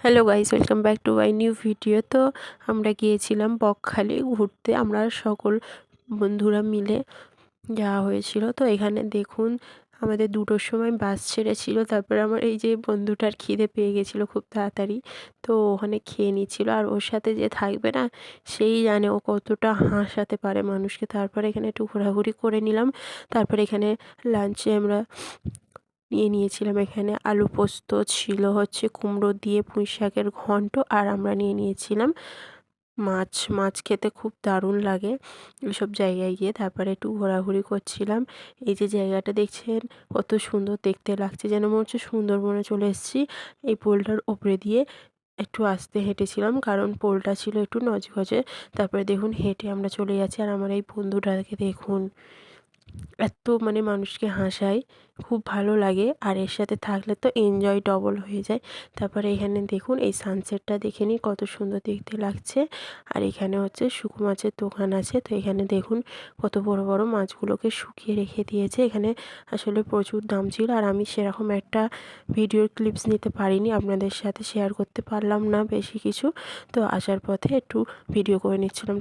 Hello guys, welcome back to my new video. তো আমরা গিয়েছিলাম বকখালি ঘুরতে, আমরা সকল বন্ধুরা মিলে যাওয়া হয়েছিল। তো এখানে দেখুন, আমাদের 2টোর সময় বাস ছেড়েছিল। তারপরে আমার এই যে বন্ধুটার খিদে পেয়ে গেছিলো খুব তাড়াতাড়ি, তো ওখানে খেয়ে নিচ্ছিল। আর ওর সাথে যে থাকবে না, সেই জানে ও কতটা হাসাতে পারে মানুষকে। তারপরে এখানে একটু ঘোরাঘুরি করে নিলাম। তারপরে এখানে লাঞ্চে আমরা নিয়েছিলাম এখানে আলু পোস্ত ছিল, হচ্ছে কুমড়ো দিয়ে পুঁই শাকের ঘন্ট, আর আমরা নিয়েছিলাম মাছ খেতে খুব দারুণ লাগে এইসব জায়গায় গিয়ে। তারপরে একটু ঘোরাঘুরি করছিলাম। এই যে জায়গাটা দেখছেন, কত সুন্দর দেখতে লাগছে, যেন মনে হচ্ছে সুন্দরবনে চলে এসেছি। এই পোলটার ওপরে দিয়ে একটু আস্তে হেঁটেছিলাম, কারণ পোলটা ছিল একটু নজগজে। তারপরে দেখুন হেঁটে আমরা চলে যাচ্ছি, আর আমার এই বন্ধুটাকে দেখুন, এত মানে মানুষকে হাসায়, খুব ভালো লাগে। আর এর সাথে থাকলে তো এনজয় ডবল হয়ে যায়। তারপরে এখানে দেখুন, এই সানসেটটা দেখে নিই, কত সুন্দর দেখতে লাগছে। আর এখানে হচ্ছে শুকনো মাছের দোকান আছে। তো এখানে দেখুন কত বড় বড় মাছগুলোকে শুকিয়ে রেখে দিয়েছে। এখানে আসলে প্রচুর দাম ছিল, আর আমি সেরকম একটা ভিডিওর ক্লিপস নিতে পারিনি, আপনাদের সাথে শেয়ার করতে পারলাম না বেশি কিছু। তো আসার পথে একটু ভিডিও করে নিচ্ছিলাম।